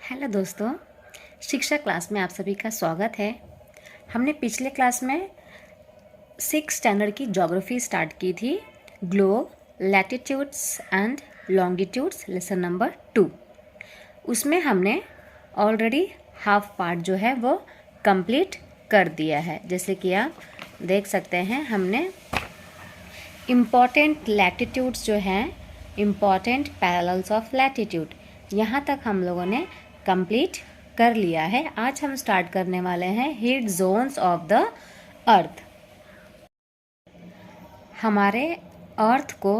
Hello दोस्तों, शिक्षा class में आप सभी का स्वागत है। हमने पिछले क्लास में 6 स्टैंडर्ड की ज्योग्राफी स्टार्ट की थी। Globe, latitudes and longitudes, lesson number 2। उसमें हमने ऑलरेडी हाफ पार्ट जो है वो कंप्लीट कर दिया है। जैसे कि आप देख सकते हैं, हमने इम्पॉर्टेंट लैटिट्यूड्स जो हैं, इम्पॉर्टेंट पैरेलल्स ऑफ लैटिट्यूड, यहाँ तक हम लोगों ने कंप्लीट कर लिया है। आज हम स्टार्ट करने वाले हैं heat zones of the earth. हमारे अर्थ को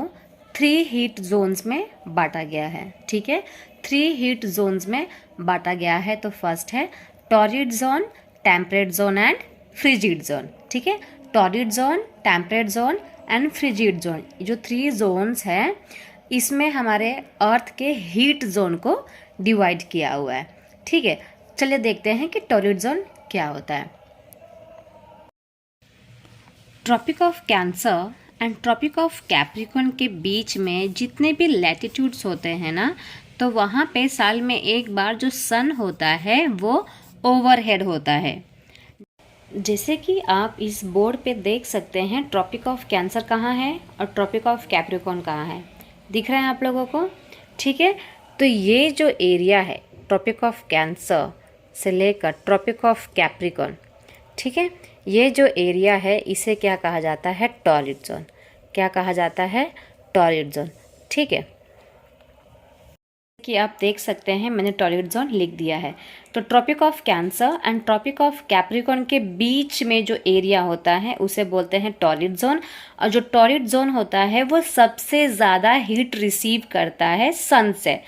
3 हीट जोन्स में बांटा गया है। ठीक है, 3 हीट जोन्स में बांटा गया है। तो फर्स्ट है torrid zone, temperate zone and frigid zone. ठीक है, torrid zone, temperate zone and frigid zone, जो 3 जोन्स हैं, इसमें हमारे अर्थ के हीट जोन को डिवाइड किया हुआ है। ठीक है, चलिए देखते हैं कि टॉरिड जोन क्या होता है। Tropic of Cancer and tropic of Capricorn के बीच में जितने भी लैटिट्यूड्स होते हैं ना, तो वहाँ पे साल में एक बार जो सन होता है वो ओवरहेड होता है। जैसे कि आप इस बोर्ड पे देख सकते हैं, ट्रॉपिक ऑफ कैंसर कहाँ है और ट्रॉपिक ऑफ कैप्रिकॉर्न कहाँ है, दिख रहा है आप लोगों को। ठीक है, तो ये जो एरिया है ट्रॉपिक ऑफ कैंसर से लेकर ट्रॉपिक ऑफ कैप्रिकॉर्न, ठीक है, ये जो एरिया है इसे क्या कहा जाता है? Torrid zone. क्या कहा जाता है? Torrid zone. ठीक है, कि आप देख सकते हैं मैंने टॉरिड जोन लिख दिया है। तो Tropic of Cancer and tropic of Capricorn के बीच में जो एरिया होता है उसे बोलते हैं टॉरिड जोन। और जो टॉरिड जोन होता है वो सबसे ज़्यादा हीट रिसीव करता है सन से।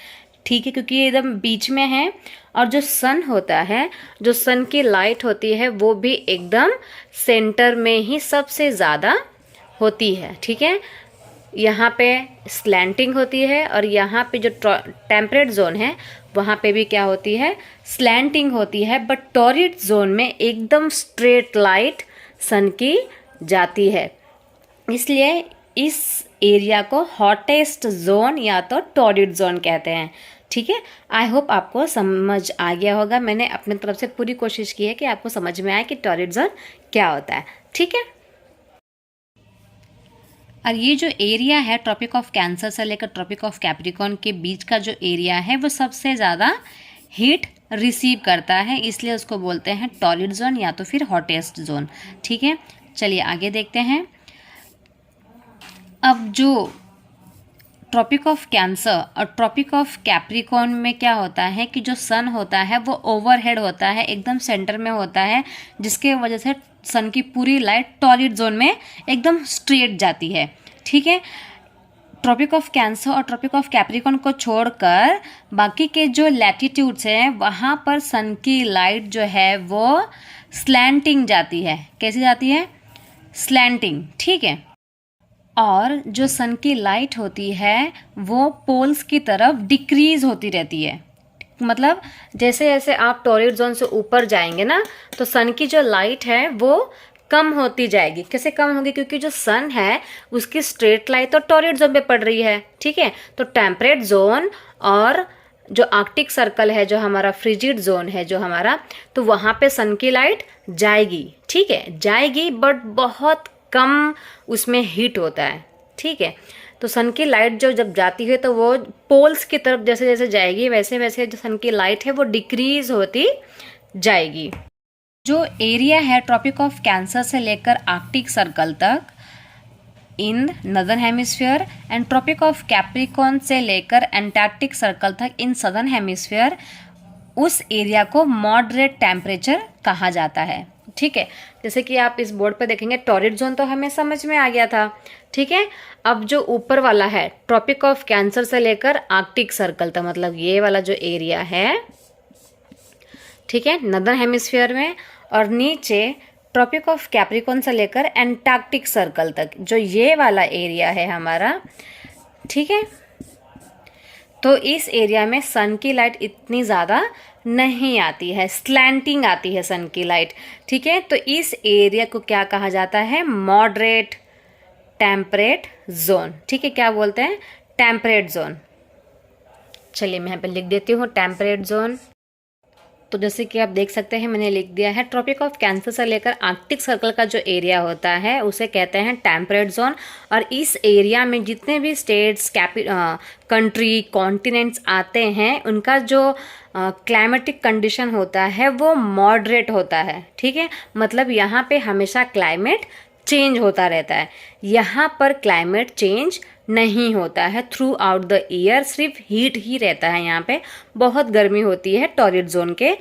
ठीक है, क्योंकि ये एकदम बीच में है और जो सन होता है, जो सन की लाइट होती है वो भी एकदम सेंटर में ही सबसे ज़्यादा होती है। ठीक है, यहाँ पे स्लैंटिंग होती है और यहाँ पे जो टेम्परेट जोन है वहाँ पे भी क्या होती है? स्लैंटिंग होती है। बट टॉरिड जोन में एकदम स्ट्रेट लाइट सन की जाती है, इसलिए इस एरिया को हॉटेस्ट जोन या तो टॉरिड जोन कहते हैं। ठीक है, आई होप आपको समझ आ गया होगा। मैंने अपनी तरफ से पूरी कोशिश की है कि आपको समझ में आए कि टॉरिड जोन क्या होता है। ठीक है, और ये जो एरिया है ट्रॉपिक ऑफ कैंसर से लेकर ट्रॉपिक ऑफ कैप्रिकॉर्न के बीच का जो एरिया है वो सबसे ज़्यादा हीट रिसीव करता है, इसलिए उसको बोलते हैं टॉरिड जोन या तो फिर हॉटेस्ट जोन। ठीक है, चलिए आगे देखते हैं। अब जो ट्रॉपिक ऑफ कैंसर और ट्रॉपिक ऑफ कैप्रिकॉर्न में क्या होता है कि जो सन होता है वो ओवरहेड होता है, एकदम सेंटर में होता है, जिसके वजह से सन की पूरी लाइट टॉरिड जोन में एकदम स्ट्रेट जाती है। ठीक है, ट्रॉपिक ऑफ कैंसर और ट्रॉपिक ऑफ कैप्रिकॉर्न को छोड़कर बाकी के जो लैटिट्यूड्स हैं वहाँ पर सन की लाइट जो है वो स्लैंटिंग जाती है। कैसी जाती है? स्लैंटिंग। ठीक है, और जो सन की लाइट होती है वो पोल्स की तरफ डिक्रीज होती रहती है। मतलब जैसे जैसे आप टॉरिड जोन से ऊपर जाएंगे ना, तो सन की जो लाइट है वो कम होती जाएगी। कैसे कम होगी? क्योंकि जो सन है उसकी स्ट्रेट लाइट तो टॉरिड जोन पे पड़ रही है। ठीक है, तो टेम्परेट जोन और जो आर्कटिक सर्कल है, जो हमारा फ्रिजिड जोन है जो हमारा, तो वहाँ पे सन की लाइट जाएगी। ठीक है, जाएगी, बट बहुत कम उसमें हीट होता है। ठीक है, तो सन की लाइट जो जब जाती है तो वो पोल्स की तरफ जैसे जैसे जाएगी वैसे वैसे जो सन की लाइट है वो डिक्रीज होती जाएगी। जो एरिया है ट्रॉपिक ऑफ कैंसर से लेकर आर्कटिक सर्कल तक in northern hemisphere and tropic of Capricorn से लेकर एंटार्क्टिक सर्कल तक इन सदर्न हेमिस्फीयर, उस एरिया को मॉडरेट टेम्परेचर कहा जाता है। ठीक है, जैसे कि आप इस बोर्ड पर देखेंगे टॉरिड जोन तो हमें समझ में आ गया था। ठीक है, अब जो ऊपर वाला है ट्रॉपिक ऑफ कैंसर से लेकर आर्कटिक सर्कल तक, मतलब ये वाला जो एरिया है, ठीक है, नदर्न हेमिस्फीयर में, और नीचे ट्रॉपिक ऑफ कैप्रिकॉर्न से लेकर एंटार्क्टिक सर्कल तक जो ये वाला एरिया है हमारा। ठीक है, तो इस एरिया में सन की लाइट इतनी ज़्यादा नहीं आती है, स्लैंटिंग आती है सन की लाइट। ठीक है, तो इस एरिया को क्या कहा जाता है? Moderate temperate zone. ठीक है, क्या बोलते हैं? Temperate zone. चलिए मैं यहाँ पे लिख देती हूँ टेम्परेट जोन। तो जैसे कि आप देख सकते हैं मैंने लिख दिया है, ट्रॉपिक ऑफ कैंसर से लेकर आर्कटिक सर्कल का जो एरिया होता है उसे कहते हैं टेम्परेट जोन। और इस एरिया में जितने भी स्टेट्स, कंट्री, कॉन्टिनेंट्स आते हैं उनका जो क्लाइमेटिक कंडीशन होता है वो मॉडरेट होता है। ठीक है, मतलब यहाँ पे हमेशा क्लाइमेट चेंज होता रहता है। यहाँ पर क्लाइमेट चेंज नहीं होता है थ्रू आउट द ईयर, सिर्फ हीट ही रहता है। यहाँ पे बहुत गर्मी होती है टॉरिड जोन के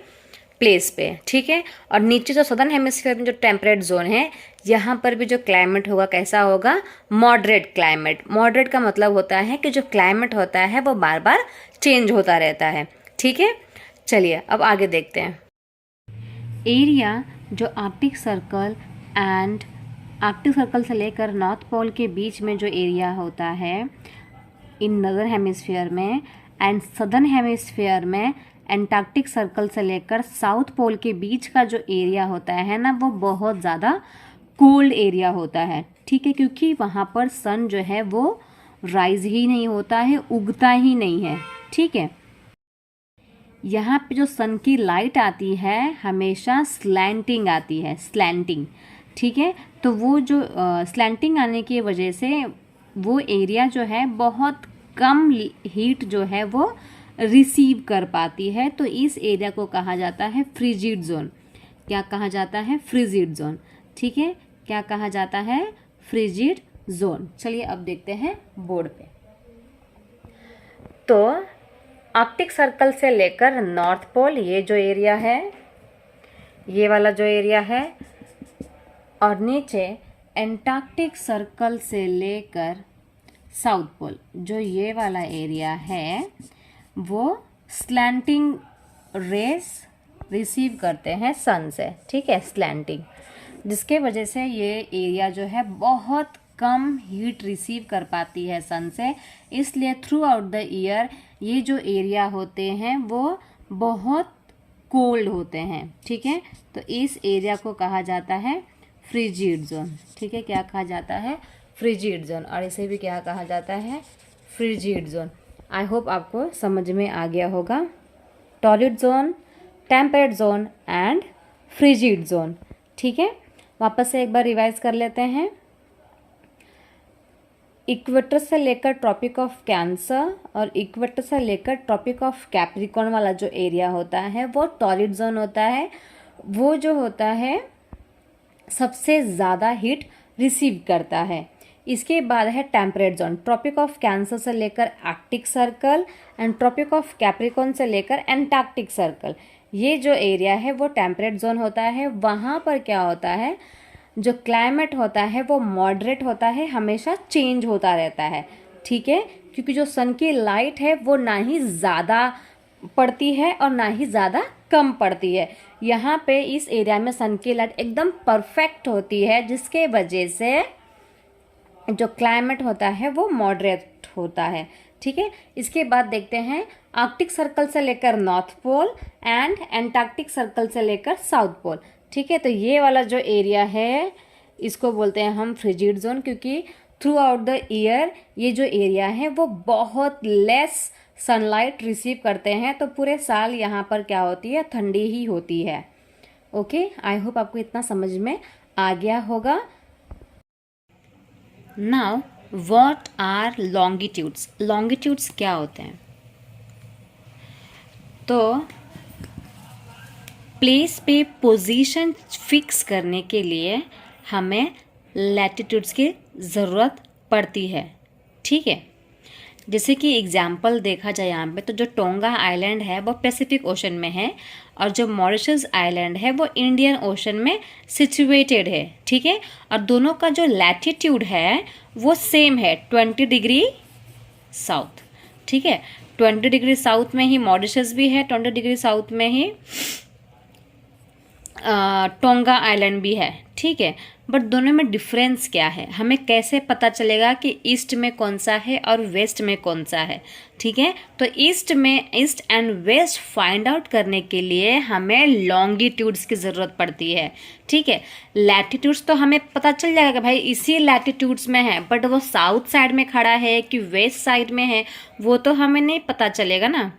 प्लेस पे। ठीक है, और नीचे जो सदर्न हेमिस्फीयर में जो टेम्परेट जोन है यहाँ पर भी जो क्लाइमेट होगा कैसा होगा, मॉडरेट क्लाइमेट। मॉडरेट का मतलब होता है कि जो क्लाइमेट होता है वो बार बार चेंज होता रहता है। ठीक है, चलिए अब आगे देखते हैं। एरिया जो आर्कटिक सर्कल से लेकर नॉर्थ पोल के बीच में जो एरिया होता है इन नदर्न हेमिस्फीयर में, एंड सदर्न हेमिस्फीयर में एंटार्क्टिक सर्कल से लेकर साउथ पोल के बीच का जो एरिया होता है ना, वो बहुत ज़्यादा कोल्ड एरिया होता है। ठीक है, क्योंकि वहाँ पर सन जो है वो राइज ही नहीं होता है, उगता ही नहीं है। ठीक है, यहाँ पे जो सन की लाइट आती है हमेशा स्लैंटिंग आती है, स्लैंटिंग। ठीक है, तो वो जो स्लैंटिंग आने की वजह से वो एरिया जो है बहुत कम हीट जो है वो रिसीव कर पाती है। तो इस एरिया को कहा जाता है फ्रिजिड जोन। क्या कहा जाता है? Frigid zone. ठीक है, क्या कहा जाता है? Frigid zone. चलिए अब देखते हैं बोर्ड पे। तो आर्कटिक सर्कल से लेकर नॉर्थ पोल, ये जो एरिया है, ये वाला जो एरिया है, और नीचे एंटार्क्टिक सर्कल से लेकर साउथ पोल जो ये वाला एरिया है, वो स्लैंटिंग रेस रिसीव करते हैं सन से। ठीक है, स्लैंटिंग, जिसके वजह से ये एरिया जो है बहुत कम हीट रिसीव कर पाती है सन से। इसलिए थ्रू आउट द ईयर ये जो एरिया होते हैं वो बहुत कोल्ड होते हैं। ठीक है, तो इस एरिया को कहा जाता है फ्रिजिड जोन। ठीक है, क्या कहा जाता है? Frigid zone. और इसे भी क्या कहा जाता है? Frigid zone. आई होप आपको समझ में आ गया होगा। Torrid zone, temperate zone and frigid zone. ठीक है, वापस से एक बार रिवाइज कर लेते हैं। इक्वेटर से लेकर ट्रॉपिक ऑफ कैंसर और इक्वेटर से लेकर ट्रॉपिक ऑफ कैप्रिकॉर्न वाला जो एरिया होता है वो टॉरिड जोन होता है। वो जो होता है सबसे ज़्यादा हीट रिसीव करता है। इसके बाद है temperate zone, Tropic of Cancer से लेकर Arctic Circle and tropic of Capricorn से लेकर एंटार्क्टिक सर्कल। ये जो एरिया है वो टेम्परेट जोन होता है। वहाँ पर क्या होता है, जो क्लाइमेट होता है वो मॉडरेट होता है, हमेशा चेंज होता रहता है। ठीक है, क्योंकि जो सन की लाइट है वो ना ही ज़्यादा पड़ती है और ना ही ज़्यादा कम पड़ती है। यहाँ पे इस एरिया में सन की लाइट एकदम परफेक्ट होती है, जिसके वजह से जो क्लाइमेट होता है वो मॉडरेट होता है। ठीक है, इसके बाद देखते हैं आर्कटिक सर्कल से लेकर North Pole and Antarctic Circle से लेकर साउथ पोल। ठीक है, तो ये वाला जो एरिया है इसको बोलते हैं हम फ्रिजिड जोन, क्योंकि थ्रू आउट द ईयर ये जो एरिया है वो बहुत लेस सनलाइट रिसीव करते हैं। तो पूरे साल यहाँ पर क्या होती है, ठंडी ही होती है। ओके, आई होप आपको इतना समझ में आ गया होगा। Now what are longitudes? Longitudes क्या होते हैं? तो प्लेस पे पोजीशन फिक्स करने के लिए हमें लैटिट्यूड्स की ज़रूरत पड़ती है। ठीक है, जैसे कि एग्जाम्पल देखा जाए यहाँ पे, तो जो टोंगा आइलैंड है वो पैसिफिक ओशन में है और जो मॉरिशस आइलैंड है वो इंडियन ओशन में सिचुएटेड है। ठीक है, और दोनों का जो लैटिट्यूड है वो सेम है, 20 डिग्री साउथ। ठीक है, 20 डिग्री साउथ में ही मॉरिशस भी है, 20 डिग्री साउथ में ही टोंगा आइलैंड भी है। ठीक है, बट दोनों में डिफरेंस क्या है, हमें कैसे पता चलेगा कि ईस्ट में कौन सा है और वेस्ट में कौन सा है? ठीक है, तो east and west find out करने के लिए हमें लॉन्गिट्यूड्स की ज़रूरत पड़ती है। ठीक है, लैटिट्यूड्स तो हमें पता चल जाएगा कि भाई इसी लैटिट्यूड्स में है, बट वो साउथ साइड में खड़ा है कि वेस्ट साइड में है वो तो हमें नहीं पता चलेगा ना।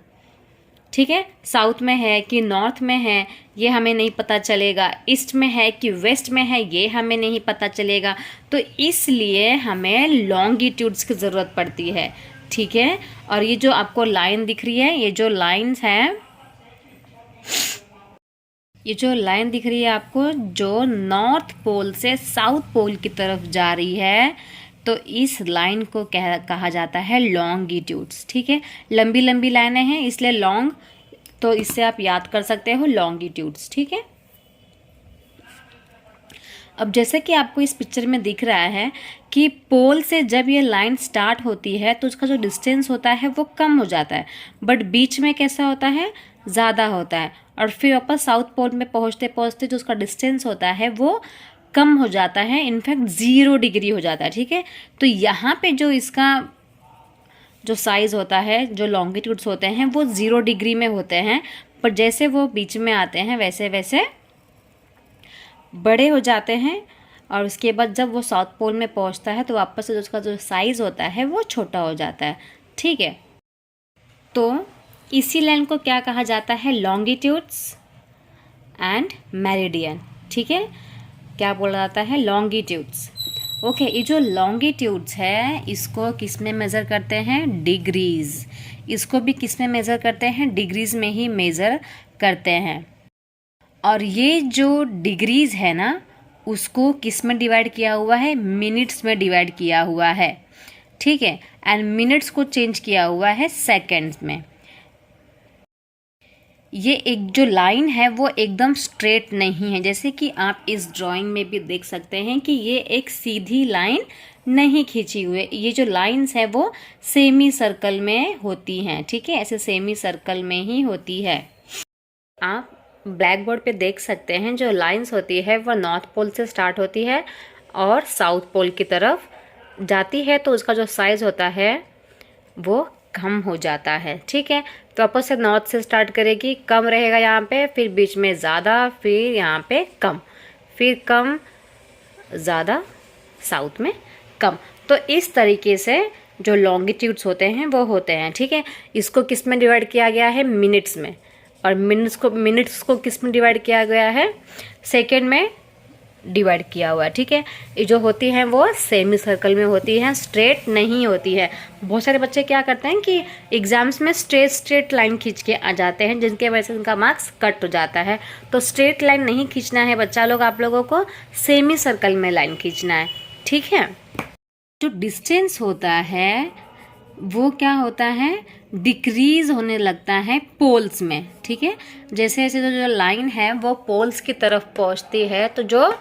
ठीक है, साउथ में है कि नॉर्थ में है ये हमें नहीं पता चलेगा, ईस्ट में है कि वेस्ट में है ये हमें नहीं पता चलेगा, तो इसलिए हमें लॉन्गिट्यूड्स की ज़रूरत पड़ती है। ठीक है, और ये जो आपको लाइन दिख रही है, ये जो लाइंस हैं, ये जो लाइन दिख रही है आपको, जो नॉर्थ पोल से साउथ पोल की तरफ जा रही है, तो इस लाइन को कहा जाता है लॉन्गिट्यूड्स। ठीक है, लंबी लंबी लाइनें हैं इसलिए लॉन्ग, तो इससे आप याद कर सकते हो लॉन्गिट्यूड्स। ठीक है, अब जैसे कि आपको इस पिक्चर में दिख रहा है कि पोल से जब ये लाइन स्टार्ट होती है तो उसका जो डिस्टेंस होता है वो कम हो जाता है, बट बीच में कैसा होता है, ज़्यादा होता है, और फिर वापस साउथ पोल में पहुंचते पहुंचते जो उसका डिस्टेंस होता है वो कम हो जाता है, इनफैक्ट 0 डिग्री हो जाता है। ठीक है, तो यहाँ पे जो इसका जो साइज़ होता है, जो लॉन्गिट्यूड्स होते हैं वो 0 डिग्री में होते हैं, पर जैसे वो बीच में आते हैं वैसे वैसे बड़े हो जाते हैं, और उसके बाद जब वो साउथ पोल में पहुंचता है तो वापस से उसका जो साइज़ होता है वो छोटा हो जाता है। ठीक है, तो इसी लाइन को क्या कहा जाता है, लॉन्गिट्यूड्स एंड मेरिडियन। ठीक है, क्या बोला जाता है, लॉन्गिट्यूड्स। ओके, ये जो लॉन्गिट्यूड्स है इसको किस में मेज़र करते हैं, डिग्रीज। इसको भी किस में मेज़र करते हैं, डिग्रीज में ही मेज़र करते हैं। और ये जो डिग्रीज है ना उसको किस में डिवाइड किया हुआ है, मिनट्स में डिवाइड किया हुआ है। ठीक है, एंड मिनट्स को चेंज किया हुआ है सेकंड्स में। ये एक जो लाइन है वो एकदम स्ट्रेट नहीं है, जैसे कि आप इस ड्राइंग में भी देख सकते हैं कि ये एक सीधी लाइन नहीं खींची हुई, ये जो लाइंस है वो सेमी सर्कल में होती हैं। ठीक है, ऐसे सेमी सर्कल में ही होती है। आप ब्लैक बोर्ड पे देख सकते हैं जो लाइंस होती है वो नॉर्थ पोल से स्टार्ट होती है और साउथ पोल की तरफ जाती है, तो उसका जो साइज़ होता है वो कम हो जाता है। ठीक है, तो वापस से नॉर्थ से स्टार्ट करेगी, कम रहेगा यहाँ पे, फिर बीच में ज़्यादा, फिर यहाँ पे कम, फिर कम, ज़्यादा, साउथ में कम। तो इस तरीके से जो लॉन्गिट्यूड्स होते हैं वो होते हैं। ठीक है, इसको किस में डिवाइड किया गया है, मिनट्स में, और मिनट्स को किस में डिवाइड किया गया है, सेकेंड में डिवाइड किया हुआ है। ठीक है, ये जो होती हैं वो सेमी सर्कल में होती हैं, स्ट्रेट नहीं होती है। बहुत सारे बच्चे क्या करते हैं कि एग्जाम्स में स्ट्रेट लाइन खींच के आ जाते हैं, जिनके वजह से उनका मार्क्स कट हो जाता है। तो स्ट्रेट लाइन नहीं खींचना है बच्चा लोग, आप लोगों को सेमी सर्कल में लाइन खींचना है। ठीक है, जो डिस्टेंस होता है वो क्या होता है, डिक्रीज होने लगता है पोल्स में। ठीक है, जैसे जैसे जो लाइन है वो पोल्स की तरफ पहुंचती है तो जो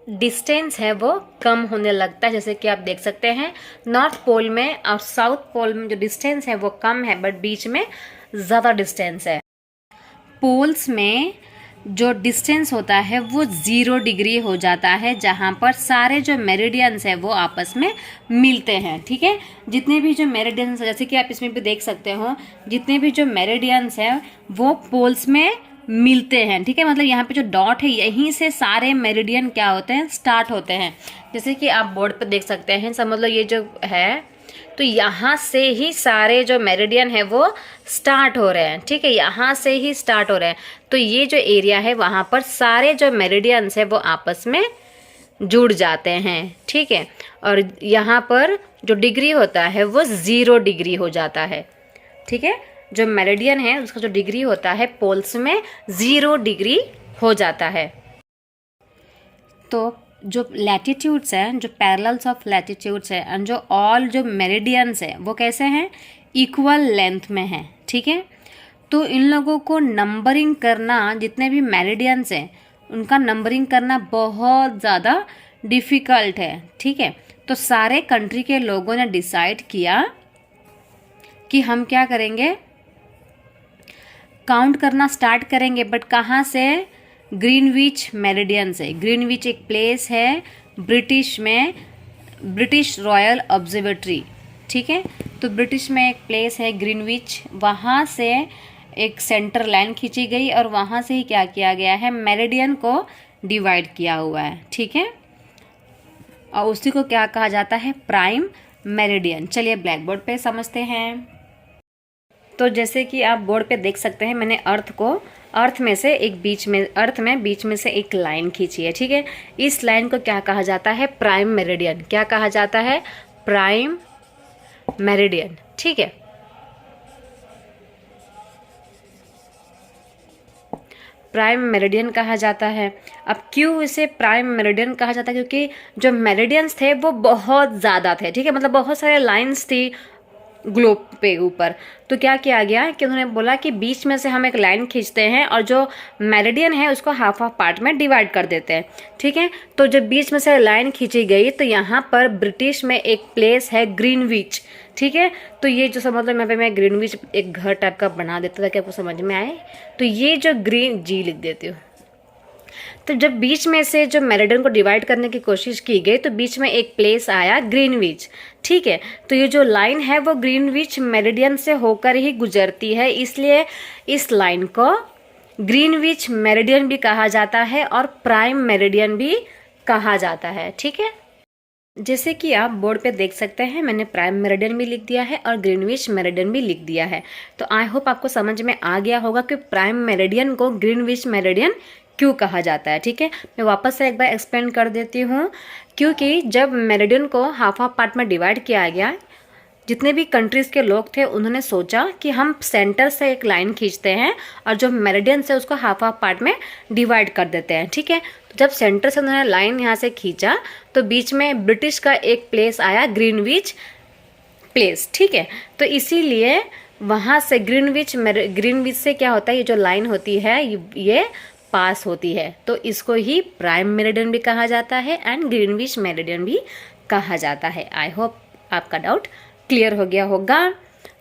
डिस्टेंस है वो कम होने लगता है। जैसे कि आप देख सकते हैं नॉर्थ पोल में और साउथ पोल में जो डिस्टेंस है वो कम है, बट बीच में ज़्यादा डिस्टेंस है। पोल्स में जो डिस्टेंस होता है वो 0 डिग्री हो जाता है, जहाँ पर सारे जो मेरिडियंस है वो आपस में मिलते हैं। ठीक है, जितने भी जो मेरिडियंस, जैसे कि आप इसमें भी देख सकते हो, जितने भी जो मेरिडियंस है वो पोल्स में मिलते हैं। ठीक है, मतलब यहाँ पे जो डॉट है यहीं से सारे मेरिडियन क्या होते हैं, स्टार्ट होते हैं। जैसे कि आप बोर्ड पर देख सकते हैं, समझ लो ये जो है तो यहाँ से ही सारे जो मेरिडियन है वो स्टार्ट हो रहे हैं। ठीक है, यहाँ से ही स्टार्ट हो रहे हैं, तो ये जो एरिया है वहाँ पर सारे जो मेरिडियंस है वो आपस में जुड़ जाते हैं। ठीक है, और यहाँ पर जो डिग्री होता है वो 0 डिग्री हो जाता है। ठीक है, जो मेरिडियन है उसका जो डिग्री होता है पोल्स में 0 डिग्री हो जाता है। तो जो लैटिट्यूड्स हैं, जो पैरेलल्स ऑफ लैटिट्यूड्स हैं, एंड जो ऑल जो मेरिडियंस हैं वो कैसे हैं, इक्वल लेंथ में हैं। ठीक है, तो इन लोगों को नंबरिंग करना, जितने भी मेरिडियंस हैं उनका नंबरिंग करना बहुत ज़्यादा डिफ़िकल्ट है। ठीक है, तो सारे कंट्री के लोगों ने डिसाइड किया कि हम क्या करेंगे, काउंट करना स्टार्ट करेंगे, बट कहाँ से, ग्रीनविच मेरिडियन से। ग्रीनविच एक प्लेस है ब्रिटिश में, ब्रिटिश रॉयल ऑब्जर्वेटरी। ठीक है, तो ब्रिटिश में एक प्लेस है ग्रीनविच, वहाँ से एक सेंटर लाइन खींची गई और वहाँ से ही क्या किया गया है, मेरिडियन को डिवाइड किया हुआ है। ठीक है, और उसी को क्या कहा जाता है, प्राइम मेरिडियन। चलिए ब्लैक बोर्ड पे समझते हैं। तो जैसे कि आप बोर्ड पे देख सकते हैं, मैंने अर्थ में बीच में से एक लाइन खींची है, ठीक है। इस लाइन को क्या कहा जाता है? Prime meridian. क्या कहा जाता है? प्राइम मेरिडियन, ठीक है। प्राइम मेरिडियन कहा जाता है। अब क्यों इसे प्राइम मेरिडियन कहा जाता है? क्योंकि जो मेरिडियंस थे वो बहुत ज़्यादा थे, ठीक है, मतलब बहुत सारे लाइंस थी ग्लोब पे ऊपर। तो क्या किया गया कि उन्होंने बोला कि बीच में से हम एक लाइन खींचते हैं और जो मेरिडियन है उसको हाफ हाफ पार्ट में डिवाइड कर देते हैं, ठीक है। तो जब बीच में से लाइन खींची गई तो यहाँ पर ब्रिटिश में एक प्लेस है ग्रीनविच, ठीक है। तो ये जो समझ लो, यहाँ पे मैं ग्रीनविच एक घर टाइप का बना देता था कि आपको समझ में आए। तो ये जो ग्रीन जी लिख देती हूँ। तो जब बीच में से जो मेरिडियन को डिवाइड करने की कोशिश की गई तो बीच में एक प्लेस आया ग्रीनविच, ठीक है। तो ये जो लाइन है वो ग्रीनविच मेरिडियन से होकर ही गुजरती है, इसलिए इस लाइन को ग्रीनविच मेरिडियन भी कहा जाता है और प्राइम मेरिडियन भी कहा जाता है, ठीक है। जैसे कि आप बोर्ड पे देख सकते हैं, मैंने प्राइम मेरिडियन भी लिख दिया है और ग्रीनविच मेरिडियन भी लिख दिया है। तो आई होप आपको समझ में आ गया होगा कि प्राइम मेरिडियन को ग्रीनविच मेरिडियन क्यों कहा जाता है, ठीक है। मैं वापस से एक बार एक्सप्लेन कर देती हूँ। क्योंकि जब मेरिडियन को हाफ हाफ पार्ट में डिवाइड किया गया, जितने भी कंट्रीज़ के लोग थे उन्होंने सोचा कि हम सेंटर से एक लाइन खींचते हैं और जो मेरिडियन से उसको हाफ हाफ पार्ट में डिवाइड कर देते हैं, ठीक है। तो जब सेंटर से उन्होंने लाइन यहाँ से खींचा तो बीच में ब्रिटिश का एक प्लेस आया ग्रीनविच प्लेस, ठीक है। तो इसीलिए वहाँ से ग्रीनविच से क्या होता है, ये जो लाइन होती है ये पास होती है, तो इसको ही प्राइम मेरिडियन भी कहा जाता है एंड ग्रीनविच मेरिडियन भी कहा जाता है। आई होप आपका डाउट क्लियर हो गया होगा।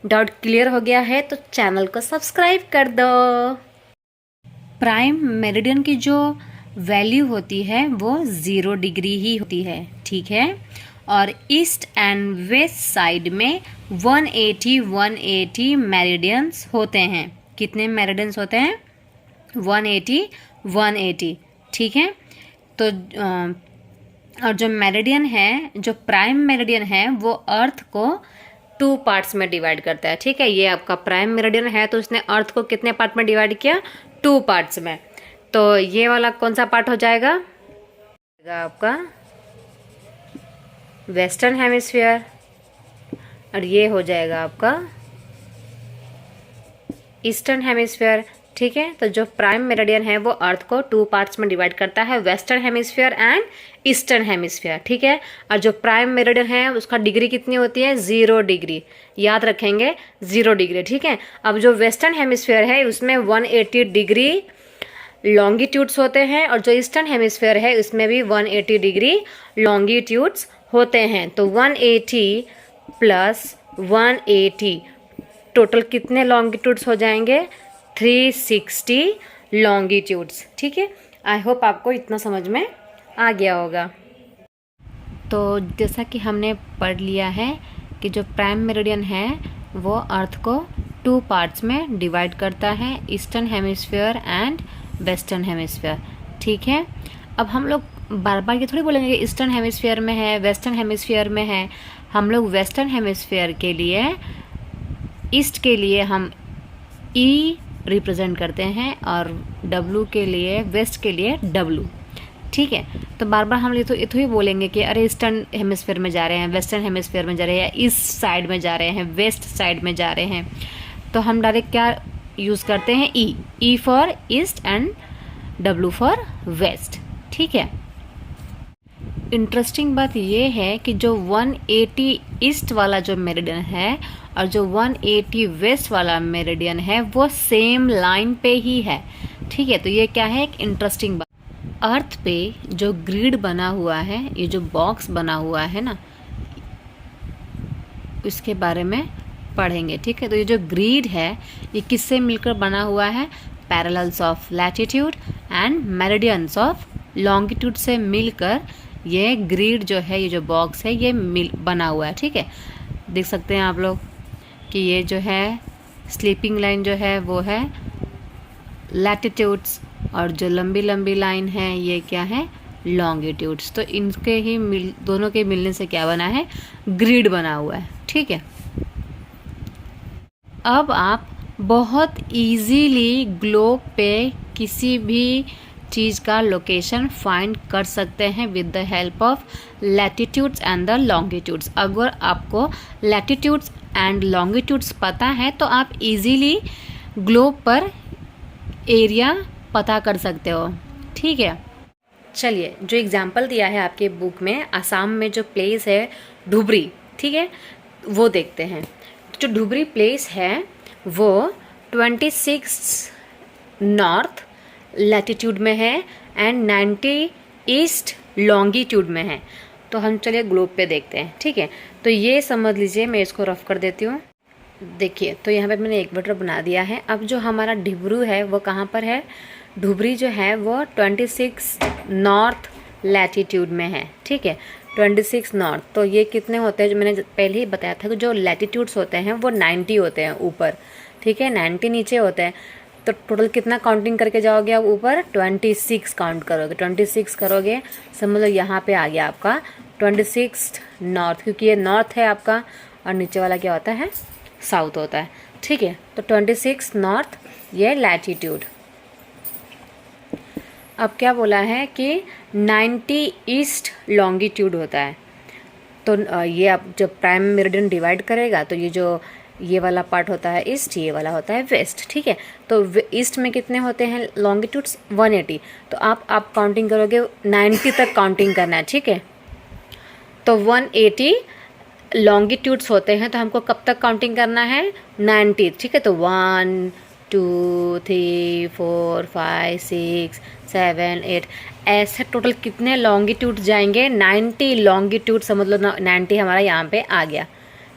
डाउट क्लियर हो गया है तो चैनल को सब्सक्राइब कर दो। प्राइम मेरिडियन की जो वैल्यू होती है वो 0 डिग्री ही होती है, ठीक है। और ईस्ट एंड वेस्ट साइड में 180 मेरिडियंस होते हैं। कितने मेरिडियंस होते हैं? 180, ठीक है। तो और जो मेरिडियन है, जो प्राइम मेरिडियन है, वो अर्थ को 2 पार्ट्स में डिवाइड करता है, ठीक है। ये आपका प्राइम मेरिडियन है तो उसने अर्थ को कितने पार्ट में डिवाइड किया? 2 पार्ट्स में। तो ये वाला कौन सा पार्ट हो जाएगा? आपका वेस्टर्न हेमिस्फीयर और ये हो जाएगा आपका ईस्टर्न हेमिस्फीयर, ठीक है। तो जो प्राइम मेरिडियन है वो अर्थ को 2 पार्ट्स में डिवाइड करता है, western hemisphere and eastern hemisphere, ठीक है। और जो प्राइम मेरिडियन है उसका डिग्री कितनी होती है? 0 डिग्री, याद रखेंगे 0 डिग्री, ठीक है। अब जो वेस्टर्न हेमिस्फीयर है उसमें 180 डिग्री लॉन्गिट्यूड्स होते हैं और जो ईस्टर्न हेमिस्फीयर है उसमें भी 180 डिग्री लॉन्गिट्यूड्स होते हैं। तो 180 प्लस 180 टोटल कितने लॉन्गिट्यूड्स हो जाएंगे? 360 लॉन्गिट्यूड्स, ठीक है। आई होप आपको इतना समझ में आ गया होगा। तो जैसा कि हमने पढ़ लिया है कि जो प्राइम मेरिडियन है वो अर्थ को 2 पार्ट्स में डिवाइड करता है, eastern hemisphere and western hemisphere, ठीक है। अब हम लोग बार बार ये थोड़ी बोलेंगे कि ईस्टर्न हेमिस्फीयर में है, वेस्टर्न हेमिस्फीयर में है। हम लोग वेस्टर्न हेमिस्फीयर के लिए, ईस्ट के लिए हम ई रिप्रेजेंट करते हैं और डब्लू के लिए, वेस्ट के लिए डब्लू, ठीक है। तो बार बार हम ये तो ही बोलेंगे कि अरे ईस्टर्न हेमिस्फीयर में जा रहे हैं, वेस्टर्न हेमिस्फीयर में जा रहे हैं, या ईस्ट साइड में जा रहे हैं, वेस्ट साइड में जा रहे हैं, तो हम डायरेक्ट क्या यूज़ करते हैं? E for east and W for west, ठीक है। इंटरेस्टिंग बात ये है कि जो 180 ईस्ट वाला जो मेरिडियन है और जो 180 वेस्ट वाला मेरिडियन है वो सेम लाइन पे ही है, ठीक है। तो ये क्या है? एक इंटरेस्टिंग बात। अर्थ पे जो ग्रिड बना हुआ है, ये जो बॉक्स बना हुआ है ना, इसके बारे में पढ़ेंगे, ठीक है। तो ये जो ग्रिड है ये किससे मिलकर बना हुआ है? Parallels of latitude and meridians of longitude से मिलकर ये ग्रिड जो है, ये जो बॉक्स है, ये बना हुआ है, ठीक है। देख सकते हैं आप लोग कि ये जो है स्लीपिंग लाइन जो है वो है लैटिट्यूड्स और जो लंबी लंबी लाइन है ये क्या है? लॉन्गिट्यूड्स। तो इनके ही दोनों के मिलने से क्या बना है? ग्रिड बना हुआ है, ठीक है। अब आप बहुत इजीली ग्लोब पे किसी भी चीज़ का लोकेशन फाइंड कर सकते हैं with the help of latitudes and the longitudes. अगर आपको लैटिट्यूड्स एंड लॉन्गिट्यूड्स पता है तो आप इजीली ग्लोब पर एरिया पता कर सकते हो। ठीक है, चलिए जो एग्जाम्पल दिया है आपके बुक में, असम में जो प्लेस है धुबरी, ठीक है, वो देखते हैं। जो धुबरी प्लेस है वो 26 नॉर्थ लैटिट्यूड में है एंड 90 ईस्ट लॉन्गिट्यूड में है। तो हम चलिए ग्लोब पे देखते हैं। ठीक है, तो ये समझ लीजिए, मैं इसको रफ कर देती हूँ। देखिए, तो यहाँ पे मैंने एक मीटर बना दिया है। अब जो हमारा डिब्रू है वो कहाँ पर है? धुबरी जो है वो 26 नॉर्थ लैटिट्यूड में है। ठीक है, 26 नॉर्थ। तो ये कितने होते हैं? जो मैंने पहले ही बताया था कि जो लैटिट्यूड्स होते हैं वो 90 होते हैं ऊपर, ठीक है, 90 नीचे होते हैं। तो टोटल कितना काउंटिंग करके जाओगे आप ऊपर? 26 काउंट करोगे। 26 करोगे, समझ लो यहाँ पे आ गया आपका 26 नॉर्थ, क्योंकि ये नॉर्थ है आपका और नीचे वाला क्या होता है? साउथ होता है। ठीक है, तो 26 नॉर्थ ये लैटिट्यूड। अब क्या बोला है कि 90 ईस्ट लॉन्गिट्यूड होता है। तो ये आप जब प्राइम मेरिडियन डिवाइड करेगा तो ये वाला पार्ट होता है ईस्ट, ये वाला होता है वेस्ट। ठीक है, तो ईस्ट में कितने होते हैं लॉन्गिट्यूड्स? 180। तो आप काउंटिंग करोगे 90 तक काउंटिंग करना है। ठीक है, तो 180 लॉन्गिट्यूड्स होते हैं, तो हमको कब तक काउंटिंग करना है? 90। ठीक है, तो 1 2 3 4 5 6 7 8 ऐसे टोटल कितने लॉन्गिट्यूड जाएंगे? 90 लॉन्गिट्यूड। समझ लो 90 हमारा यहाँ पे आ गया।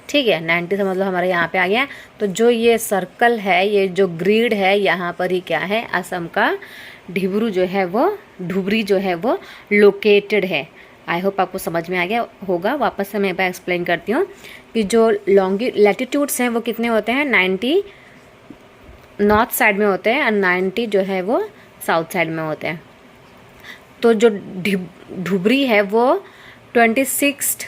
ठीक है, 90 समझ लो हमारे यहाँ पे आ गया। तो जो ये सर्कल है, ये जो ग्रिड है, यहाँ पर ही क्या है? असम का डिब्रू जो है वो, धुबरी जो है वो लोकेटेड है। आई होप आपको समझ में आ गया होगा। वापस से मैं एक बार एक्सप्लेन करती हूँ कि जो लैटिट्यूड्स हैं वो कितने होते हैं? 90 नॉर्थ साइड में होते हैं और 90 जो है वो साउथ साइड में होते हैं। तो जो धुबरी है वो 26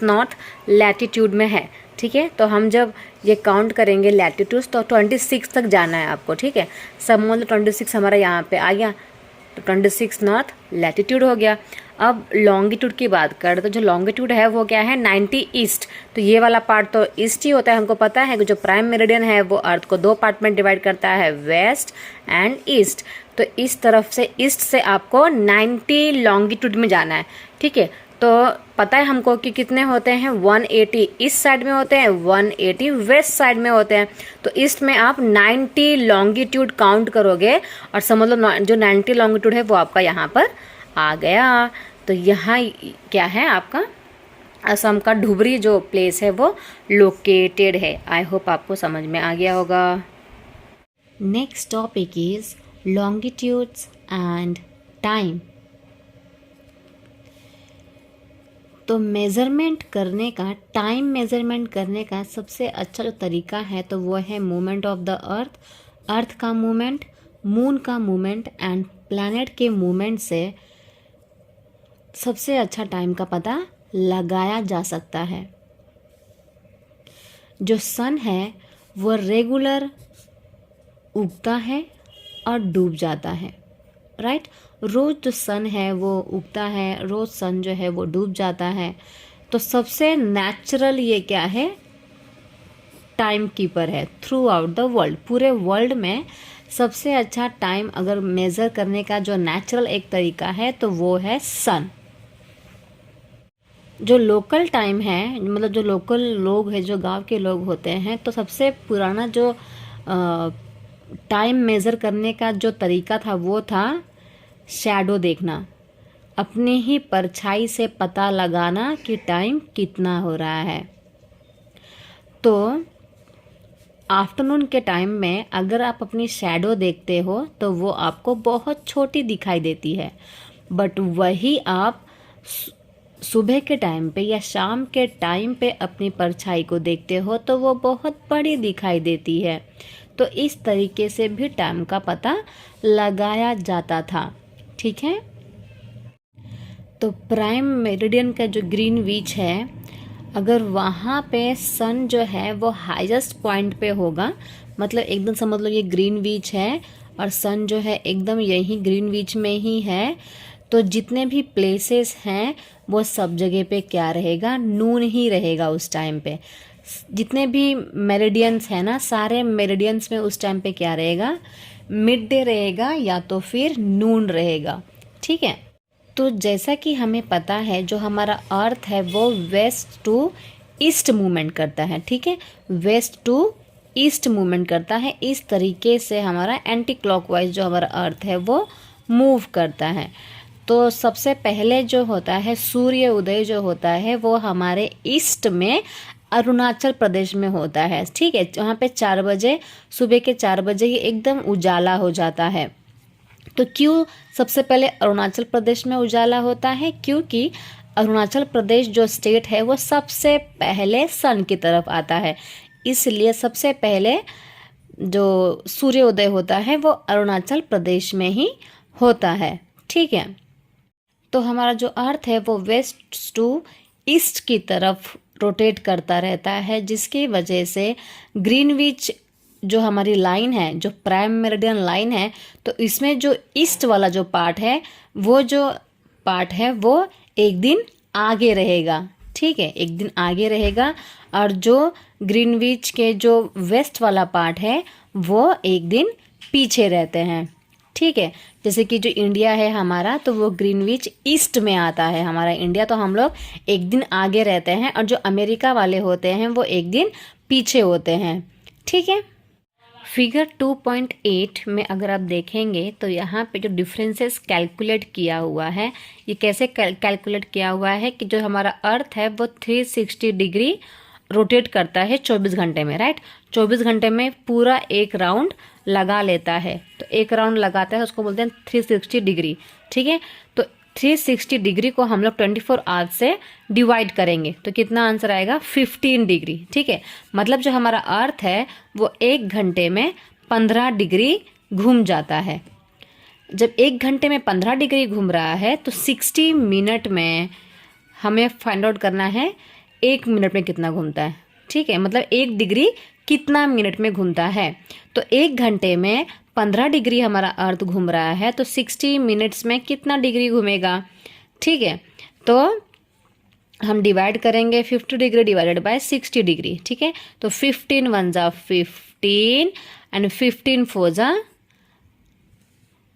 नॉर्थ लैटिट्यूड में है। ठीक है, तो हम जब ये काउंट करेंगे लैटिट्यूड्स तो 26 तक जाना है आपको। ठीक है, सब मतलब 26 हमारा यहाँ पे आ गया, तो 26 नॉर्थ लैटिट्यूड हो गया। अब लॉन्गिट्यूड की बात करें तो जो लॉन्गिट्यूड है वो क्या है? 90 ईस्ट। तो ये वाला पार्ट तो ईस्ट ही होता है। हमको पता है कि जो प्राइम मेरिडियन है वो अर्थ को 2 पार्ट में डिवाइड करता है, वेस्ट एंड ईस्ट। तो इस तरफ से ईस्ट से आपको 90 लॉन्गिट्यूड में जाना है। ठीक है, तो पता है हमको कि कितने होते हैं? 180 ईस्ट साइड में होते हैं, 180 वेस्ट साइड में होते हैं। तो ईस्ट में आप 90 लॉन्गिट्यूड काउंट करोगे और समझ लो जो 90 लॉन्गिट्यूड है वो आपका यहाँ पर आ गया। तो यहाँ क्या है आपका? असम का धुबरी जो प्लेस है वो लोकेटेड है। आई होप आपको समझ में आ गया होगा। Next topic is longitudes and time. तो मेज़रमेंट करने का, टाइम मेज़रमेंट करने का सबसे अच्छा जो तरीका है तो वो है मूवमेंट ऑफ द अर्थ का मूवमेंट, मून का मूवमेंट एंड प्लैनेट के मूवमेंट से सबसे अच्छा टाइम का पता लगाया जा सकता है। जो सन है वो रेगुलर उगता है और डूब जाता है, राइट। रोज़ जो सन है वो उगता है, रोज़ सन जो है वो डूब जाता है। तो सबसे नेचुरल ये क्या है? टाइम कीपर है थ्रू आउट द वर्ल्ड। पूरे वर्ल्ड में सबसे अच्छा टाइम अगर मेज़र करने का जो नेचुरल एक तरीका है तो वो है सन। जो लोकल टाइम है, मतलब जो लोकल लोग हैं, जो गांव के लोग होते हैं, तो सबसे पुराना जो टाइम मेज़र करने का जो तरीका था वो था शैडो देखना, अपनी ही परछाई से पता लगाना कि टाइम कितना हो रहा है। तो आफ्टरनून के टाइम में अगर आप अपनी शैडो देखते हो तो वो आपको बहुत छोटी दिखाई देती है, बट वही आप सुबह के टाइम पे या शाम के टाइम पे अपनी परछाई को देखते हो तो वो बहुत बड़ी दिखाई देती है। तो इस तरीके से भी टाइम का पता लगाया जाता था, ठीक है। तो प्राइम मेरिडियन का जो ग्रीनविच है अगर वहाँ पे सन जो है वो हाईएस्ट पॉइंट पे होगा, मतलब एकदम समझ लो ये ग्रीनविच है और सन जो है एकदम यही ग्रीनविच में ही है, तो जितने भी प्लेसेस हैं वो सब जगह पे क्या रहेगा, नून ही रहेगा उस टाइम पे। जितने भी मेरिडियंस हैं ना, सारे मेरिडियंस में उस टाइम पे क्या रहेगा, मिड डे रहेगा या तो फिर नून रहेगा। ठीक है, तो जैसा कि हमें पता है जो हमारा अर्थ है वो वेस्ट टू ईस्ट मूवमेंट करता है। ठीक है, वेस्ट टू ईस्ट मूवमेंट करता है, इस तरीके से हमारा एंटी क्लॉकवाइज जो हमारा अर्थ है वो मूव करता है। तो सबसे पहले जो होता है सूर्य उदय जो होता है वो हमारे ईस्ट में अरुणाचल प्रदेश में होता है। ठीक है, वहाँ पे 4 बजे, सुबह के 4 बजे ये एकदम उजाला हो जाता है। तो क्यों सबसे पहले अरुणाचल प्रदेश में उजाला होता है, क्योंकि अरुणाचल प्रदेश जो स्टेट है वो सबसे पहले सन की तरफ आता है, इसलिए सबसे पहले जो सूर्योदय होता है वो अरुणाचल प्रदेश में ही होता है। ठीक है, तो हमारा जो अर्थ है वो वेस्ट टू ईस्ट की तरफ रोटेट करता रहता है, जिसकी वजह से ग्रीनविच जो हमारी लाइन है, जो प्राइम मेरिडियन लाइन है, तो इसमें जो ईस्ट वाला जो पार्ट है वो एक दिन आगे रहेगा। ठीक है, एक दिन आगे रहेगा, और जो ग्रीनविच के जो वेस्ट वाला पार्ट है वो एक दिन पीछे रहते हैं। ठीक है, जैसे कि जो इंडिया है हमारा, तो वो ग्रीनविच ईस्ट में आता है हमारा इंडिया, तो हम लोग एक दिन आगे रहते हैं, और जो अमेरिका वाले होते हैं वो एक दिन पीछे होते हैं। ठीक है, फिगर 2.8 में अगर आप देखेंगे तो यहाँ पे जो डिफरेंसेस कैलकुलेट किया हुआ है, ये कैसे कैलकुलेट किया हुआ है कि जो हमारा अर्थ है वो 360 डिग्री रोटेट करता है 24 घंटे में। राइट, 24 घंटे में पूरा एक राउंड लगा लेता है, तो एक राउंड लगाता है उसको बोलते हैं 360 डिग्री। ठीक है, तो 360 डिग्री को हम लोग 24 आवर्स से डिवाइड करेंगे तो कितना आंसर आएगा, 15 डिग्री। ठीक है, मतलब जो हमारा अर्थ है वो 1 घंटे में 15 डिग्री घूम जाता है। जब 1 घंटे में 15 डिग्री घूम रहा है तो 60 मिनट में हमें फाइंड आउट करना है 1 मिनट में कितना घूमता है। ठीक है, मतलब 1 डिग्री कितना मिनट में घूमता है। तो 1 घंटे में 15 डिग्री हमारा अर्थ घूम रहा है, तो 60 मिनट्स में कितना डिग्री घूमेगा। ठीक है, तो हम डिवाइड करेंगे 50 डिग्री डिवाइडेड बाय 60 डिग्री। ठीक है, तो 15 1 जा 15 एंड 15 4 जा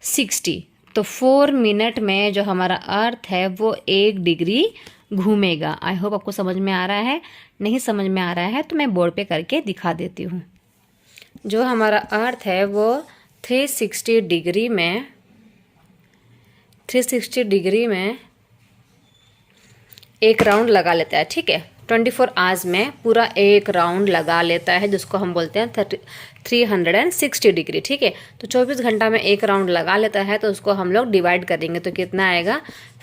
60, तो 4 मिनट में जो हमारा अर्थ है वो 1 डिग्री घूमेगा। आई होप आपको समझ में आ रहा है। नहीं समझ में आ रहा है तो मैं बोर्ड पे करके दिखा देती हूँ। जो हमारा अर्थ है वो 360 डिग्री में एक राउंड लगा लेता है। ठीक है, 24 आवर्स में पूरा एक राउंड लगा लेता है, जिसको हम बोलते हैं 360 डिग्री। ठीक है, तो 24 घंटा में एक राउंड लगा लेता है, तो उसको हम लोग डिवाइड करेंगे तो कितना आएगा,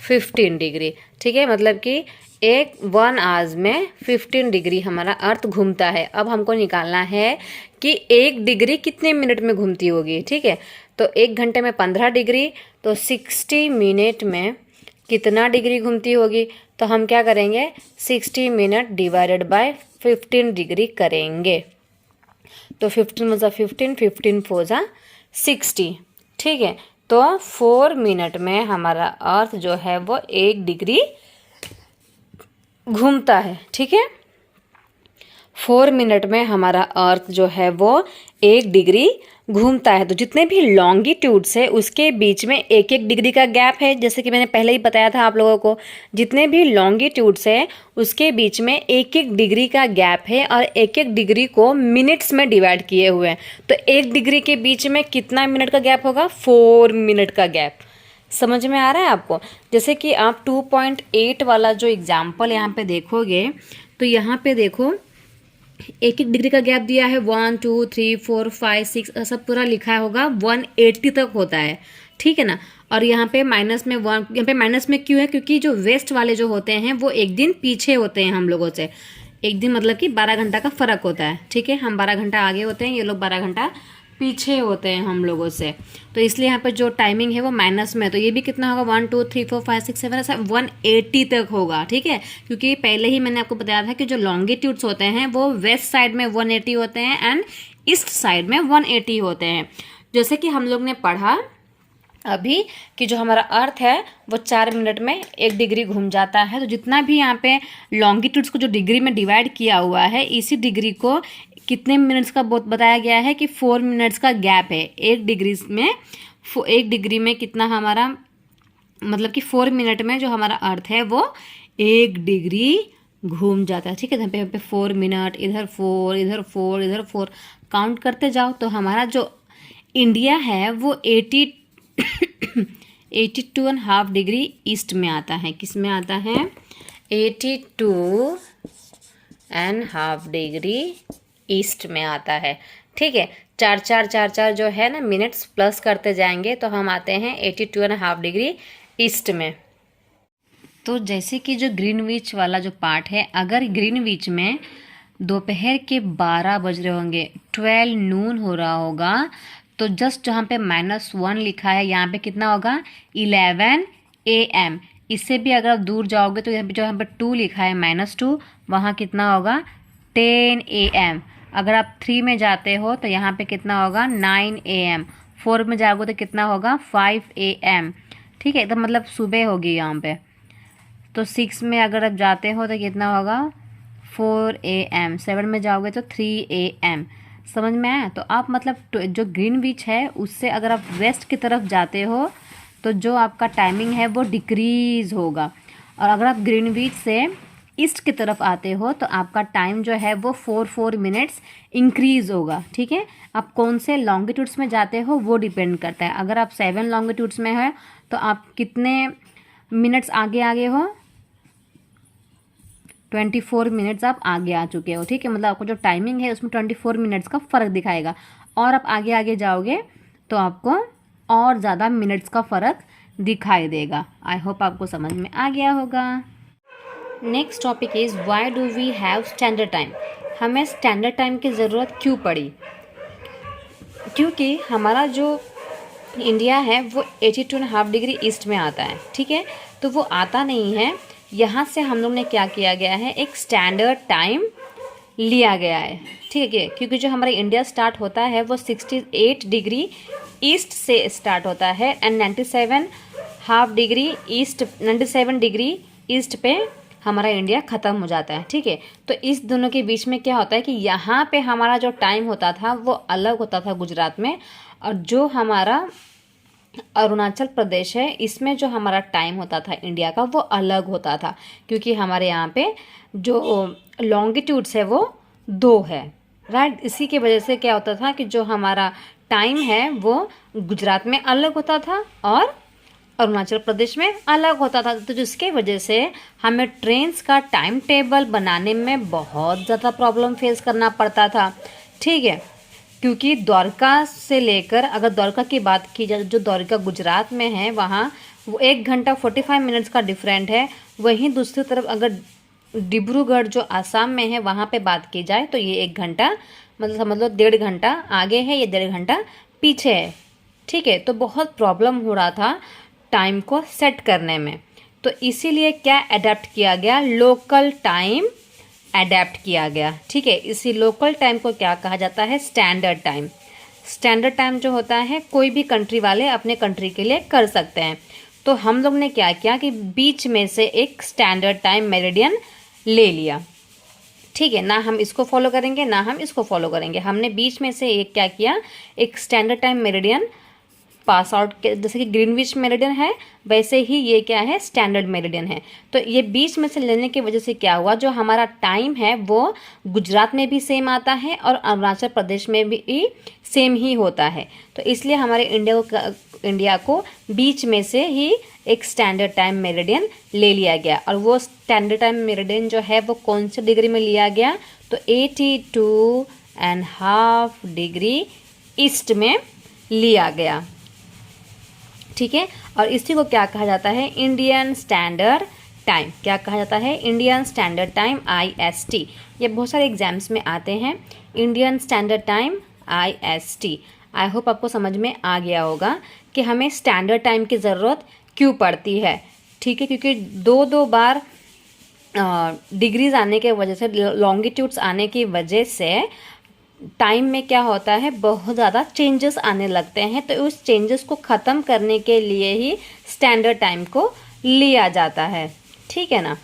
15 डिग्री। ठीक है, मतलब कि 1 आवर्स में 15 डिग्री हमारा अर्थ घूमता है। अब हमको निकालना है कि 1 डिग्री कितने मिनट में घूमती होगी। ठीक है, तो 1 घंटे में 15 डिग्री, तो 60 मिनट में कितना डिग्री घूमती होगी। तो हम क्या करेंगे, 60 मिनट डिवाइडेड बाय 15 डिग्री करेंगे, तो 15 × 15 15 4 जा 60। ठीक है, तो 4 मिनट में हमारा अर्थ जो है वो 1 डिग्री घूमता है। ठीक है, 4 मिनट में हमारा अर्थ जो है वो 1 डिग्री घूमता है। तो जितने भी लॉन्गिट्यूड्स है उसके बीच में 1-1 डिग्री का गैप है, जैसे कि मैंने पहले ही बताया था आप लोगों को। जितने भी लॉन्गिट्यूड्स है उसके बीच में 1-1 डिग्री का गैप है, और 1-1 डिग्री को मिनट्स में डिवाइड किए हुए हैं। तो 1 डिग्री के बीच में कितना मिनट का गैप होगा, 4 मिनट का गैप। समझ में आ रहा है आपको। जैसे कि आप 2.8 वाला जो एग्जाम्पल यहाँ पे देखोगे, तो यहाँ पे देखो 1-1 डिग्री का गैप दिया है, 1 2 3 4 5 6 सब पूरा लिखा होगा, 180 तक होता है। ठीक है ना, और यहाँ पे माइनस में 1, यहाँ पे माइनस में क्यों है, क्योंकि जो वेस्ट वाले जो होते हैं वो एक दिन पीछे होते हैं हम लोगों से। एक दिन मतलब कि 12 घंटा का फ़र्क होता है। ठीक है, हम 12 घंटा आगे होते हैं, ये लोग 12 घंटा पीछे होते हैं हम लोगों से, तो इसलिए यहाँ पे जो टाइमिंग है वो माइनस में है। तो ये भी कितना होगा 1 2 3 4 5 6 7 ऐसा 180 तक होगा, ठीक है। क्योंकि पहले ही मैंने आपको बताया था कि जो लॉन्गिट्यूड्स होते हैं वो वेस्ट साइड में 180 होते हैं एंड ईस्ट साइड में 180 होते हैं। जैसे कि हम लोग ने पढ़ा अभी कि जो हमारा अर्थ है वो 4 मिनट में 1 डिग्री घूम जाता है। तो जितना भी यहाँ पे लॉन्गिट्यूड्स को जो डिग्री में डिवाइड किया हुआ है, इसी डिग्री को कितने मिनट्स का बताया गया है कि 4 मिनट्स का गैप है। 1 डिग्री में कितना हमारा, मतलब कि 4 मिनट में जो हमारा अर्थ है वो 1 डिग्री घूम जाता है, ठीक है। यहाँ पे 4 मिनट, इधर 4, इधर 4, इधर 4, काउंट करते जाओ तो हमारा जो इंडिया है वो 82.5 डिग्री ईस्ट में आता है। किस में आता है? 82.5 डिग्री ईस्ट में आता है, ठीक है। 4 जो है ना मिनट्स प्लस करते जाएंगे तो हम आते हैं 82.5 डिग्री ईस्ट में। तो जैसे कि जो ग्रीनविच वाला जो पार्ट है, अगर ग्रीनविच में दोपहर के 12 बज रहे होंगे, 12 नून हो रहा होगा, तो जस्ट जहाँ पे -1 लिखा है यहाँ पे कितना होगा 11 AM। इससे भी अगर आप दूर जाओगे तो यहाँ पे 2 लिखा है -2, वहाँ कितना होगा 10 AM। अगर आप 3 में जाते हो तो यहाँ पे कितना होगा 9 AM। 4 में जाओगे तो कितना होगा 5 AM, ठीक है। एकदम मतलब सुबह होगी यहाँ पे। तो 6 में अगर आप जाते हो तो कितना होगा 4 AM। 7 में जाओगे तो 3 AM। समझ में आया? तो आप मतलब जो ग्रीनविच है उससे अगर आप वेस्ट की तरफ जाते हो तो जो आपका टाइमिंग है वो डिक्रीज़ होगा, और अगर आप ग्रीनविच से ईस्ट की तरफ आते हो तो आपका टाइम जो है वो 4 मिनट्स इंक्रीज़ होगा, ठीक है। आप कौन से लॉन्गिट्यूड्स में जाते हो वो डिपेंड करता है। अगर आप 7 लॉन्गिट्यूड्स में है तो आप कितने मिनट्स आगे हो? 24 मिनट्स आप आगे आ चुके हो, ठीक है। मतलब आपको जो टाइमिंग है उसमें 24 मिनट्स का फ़र्क दिखाएगा, और आप आगे जाओगे तो आपको और ज़्यादा मिनट्स का फ़र्क दिखाई देगा। आई होप आपको समझ में आ गया होगा। Next topic is why do we have standard time. हमें स्टैंडर्ड टाइम की ज़रूरत क्यों पड़ी? क्योंकि हमारा जो इंडिया है वो 82.5 डिग्री ईस्ट में आता है, ठीक है। तो वो आता नहीं है, यहाँ से हम लोग ने क्या किया गया है, एक स्टैंडर्ड टाइम लिया गया है, ठीक है। क्योंकि जो हमारा इंडिया स्टार्ट होता है वो 68 डिग्री ईस्ट से स्टार्ट होता है and 97.5 degree east, 97 degree east पे हमारा इंडिया ख़त्म हो जाता है, ठीक है। तो इस दोनों के बीच में क्या होता है कि यहाँ पे हमारा जो टाइम होता था वो अलग होता था गुजरात में, और जो हमारा अरुणाचल प्रदेश है इसमें जो हमारा टाइम होता था इंडिया का वो अलग होता था। क्योंकि हमारे यहाँ पे जो लॉन्गिट्यूड्स है वो 2 है, राइट। इसी की वजह से क्या होता था कि जो हमारा टाइम है वो गुजरात में अलग होता था और अरुणाचल प्रदेश में अलग होता था। तो जिसके वजह से हमें ट्रेन्स का टाइम टेबल बनाने में बहुत ज़्यादा प्रॉब्लम फेस करना पड़ता था, ठीक है। क्योंकि द्वारका से लेकर, अगर द्वारका की बात की जाए, जो द्वारका गुजरात में है वहाँ वो 1 घंटा 45 मिनट्स का डिफरेंट है। वहीं दूसरी तरफ अगर डिब्रूगढ़ जो आसाम में है वहाँ पे बात की जाए तो ये 1 घंटा, मतलब समझ लो 1.5 घंटा आगे है, ये 1.5 घंटा पीछे है, ठीक है। तो बहुत प्रॉब्लम हो रहा था टाइम को सेट करने में। तो इसीलिए क्या अडेप्ट किया गया, लोकल टाइम अडेप्ट किया गया, ठीक है। इसी लोकल टाइम को क्या कहा जाता है, स्टैंडर्ड टाइम। स्टैंडर्ड टाइम जो होता है कोई भी कंट्री वाले अपने कंट्री के लिए कर सकते हैं। तो हम लोग ने क्या किया कि बीच में से एक स्टैंडर्ड टाइम मेरिडियन ले लिया, ठीक है। ना हम इसको फॉलो करेंगे ना हम इसको फॉलो करेंगे, हमने बीच में से एक क्या किया, एक standard time meridian pass out, जैसे कि ग्रीनविच मेरिडियन है वैसे ही ये क्या है, स्टैंडर्ड मेरिडियन है। तो ये बीच में से लेने की वजह से क्या हुआ, जो हमारा टाइम है वो गुजरात में भी सेम आता है और अरुणाचल प्रदेश में भी सेम ही होता है। तो इसलिए हमारे इंडिया को बीच में से ही एक स्टैंडर्ड टाइम मेरिडियन ले लिया गया। और वो स्टैंडर्ड टाइम मेरिडियन जो है वो कौन से डिग्री में लिया गया, तो 82.5 डिग्री ईस्ट में लिया गया, ठीक है। और इसी को क्या कहा जाता है, इंडियन स्टैंडर्ड टाइम। क्या कहा जाता है, इंडियन स्टैंडर्ड टाइम, IST। ये बहुत सारे एग्जाम्स में आते हैं, Indian standard time IST। I hope आपको समझ में आ गया होगा कि हमें स्टैंडर्ड टाइम की ज़रूरत क्यों पड़ती है। ठीक है, क्योंकि दो बार डिग्रीज आने के वजह से, लॉन्गिट्यूड्स आने की वजह से टाइम में क्या होता है, बहुत ज़्यादा चेंजेस आने लगते हैं। तो उस चेंजेस को ख़त्म करने के लिए ही स्टैंडर्ड टाइम को लिया जाता है। ठीक है ना।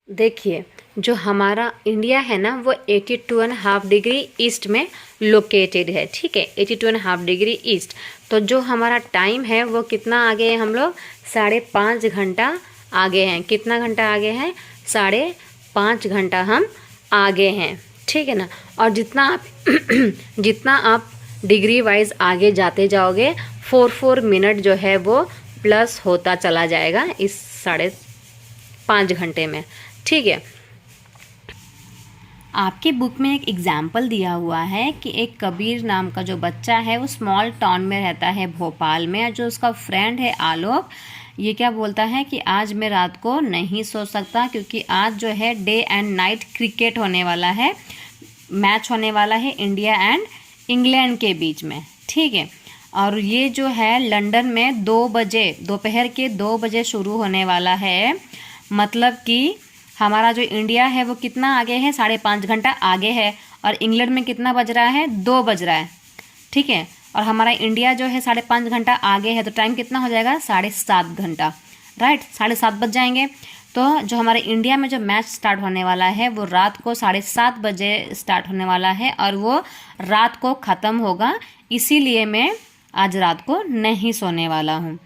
देखिए, जो हमारा इंडिया है ना वो 82.5 डिग्री ईस्ट में लोकेटेड है। ठीक है, 82.5 डिग्री ईस्ट। तो जो हमारा टाइम है वो कितना आगे है, हम लोग 5.5 घंटा आगे हैं। कितना घंटा आगे हैं, 5.5 घंटा हम आगे हैं। ठीक है ना। और जितना आप डिग्री वाइज आगे जाते जाओगे, 4 मिनट जो है वो प्लस होता चला जाएगा इस 5.5 घंटे में। ठीक है। आपके बुक में एक एग्जाम्पल दिया हुआ है कि एक कबीर नाम का जो बच्चा है वो स्मॉल टाउन में रहता है भोपाल में, जो उसका फ्रेंड है आलोक, ये क्या बोलता है कि आज मैं रात को नहीं सो सकता क्योंकि आज जो है डे एंड नाइट क्रिकेट होने वाला है, मैच होने वाला है इंडिया एंड इंग्लैंड के बीच में। ठीक है। और ये जो है लंदन में 2 बजे, दोपहर के 2 बजे शुरू होने वाला है। मतलब कि हमारा जो इंडिया है वो कितना आगे है, 5.5 घंटा आगे है। और इंग्लैंड में कितना बज रहा है, 2 बज रहा है। ठीक है। और हमारा इंडिया जो है 5.5 घंटा आगे है, तो टाइम कितना हो जाएगा, 7.5 घंटा। राइट, 7:30 बज जाएंगे। तो जो हमारे इंडिया में जो मैच स्टार्ट होने वाला है वो रात को 7:30 बजे स्टार्ट होने वाला है और वो रात को ख़त्म होगा। इसीलिए मैं आज रात को नहीं सोने वाला हूँ।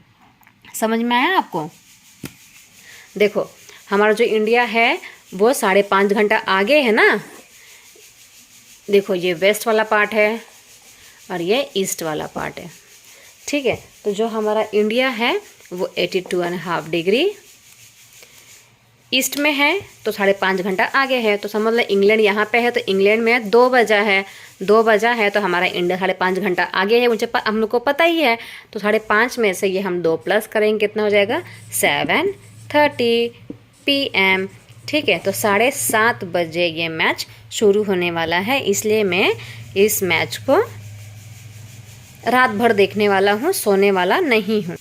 समझ में आया आपको। देखो, हमारा जो इंडिया है वो 5.5 घंटा आगे है ना। देखो, ये वेस्ट वाला पार्ट है और ये ईस्ट वाला पार्ट है। ठीक है। तो जो हमारा इंडिया है वो 82.5 डिग्री ईस्ट में है, तो 5.5 घंटा आगे है। तो समझ लो इंग्लैंड यहाँ पे है, तो इंग्लैंड में 2 बजा है। 2 बजा है तो हमारा इंडिया 5.5 घंटा आगे है, मुझे हम लोग को पता ही है। तो 5.5 में से ये हम 2 प्लस करेंगे, कितना हो जाएगा, 7:30 PM। ठीक है। तो 7:30 बजे ये मैच शुरू होने वाला है, इसलिए मैं इस मैच को रात भर देखने वाला हूँ, सोने वाला नहीं हूँ।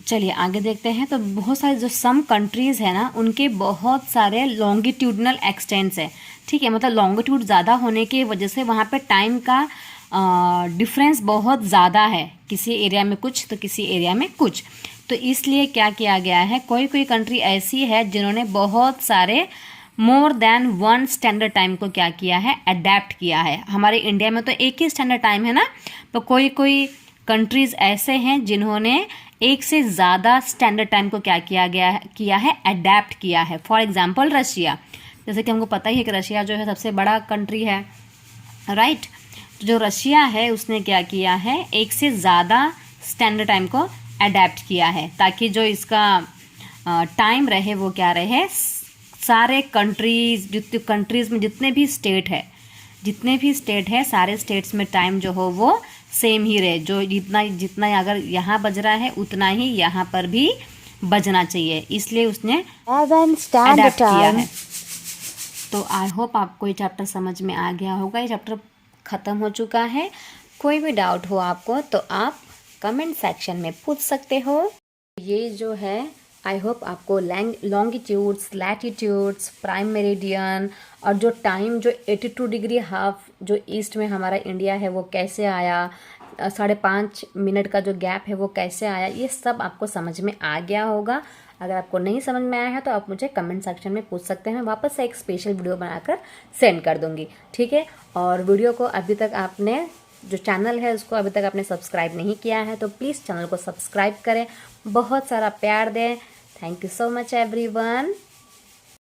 चलिए आगे देखते हैं। तो बहुत सारे जो सम कंट्रीज़ है ना, उनके बहुत सारे लॉन्गिट्यूडनल एक्सटेंट्स है। ठीक है, मतलब लॉन्गिट्यूड ज़्यादा होने की वजह से वहाँ पे टाइम का डिफरेंस बहुत ज़्यादा है, किसी एरिया में कुछ तो किसी एरिया में कुछ। तो इसलिए क्या किया गया है, कोई कंट्री ऐसी है जिन्होंने बहुत सारे मोर देन 1 स्टैंडर्ड टाइम को क्या किया है, अडेप्ट किया है। हमारे इंडिया में तो एक ही स्टैंडर्ड टाइम है ना, तो कोई कंट्रीज़ ऐसे हैं जिन्होंने एक से ज़्यादा स्टैंडर्ड टाइम को क्या किया है, अडेप्ट किया है। फॉर एग्जांपल रशिया, जैसे कि हमको पता ही है कि रशिया जो है सबसे बड़ा कंट्री है। राइट। तो जो रशिया है उसने क्या किया है, एक से ज़्यादा स्टैंडर्ड टाइम को अडेप्ट किया है, ताकि जो इसका टाइम रहे वो क्या रहे, सारे कंट्रीज़ में जितने भी स्टेट है सारे स्टेट्स में टाइम जो हो वो सेम ही रहे। जो जितना अगर यहाँ बज रहा है उतना ही यहाँ पर भी बजना चाहिए, इसलिए उसने अडेप्ट किया है। तो आई होप आपको ये चैप्टर समझ में आ गया होगा। ये चैप्टर ख़त्म हो चुका है। कोई भी डाउट हो आपको तो आप कमेंट सेक्शन में पूछ सकते हो। ये जो है आई होप आपको लॉन्गिट्यूड्स, लैटिट्यूड्स, प्राइम मेरिडियन और जो टाइम जो 82 डिग्री हाफ जो ईस्ट में हमारा इंडिया है वो कैसे आया, 5.5 मिनट का जो गैप है वो कैसे आया, ये सब आपको समझ में आ गया होगा। अगर आपको नहीं समझ में आया है तो आप मुझे कमेंट सेक्शन में पूछ सकते हैं, मैं वापस से एक स्पेशल वीडियो बनाकर सेंड कर दूँगी। ठीक है। और वीडियो को अभी तक आपने, जो चैनल है उसको अभी तक आपने सब्सक्राइब नहीं किया है तो प्लीज़ चैनल को सब्सक्राइब करें, बहुत सारा प्यार दें। Thank you so much everyone.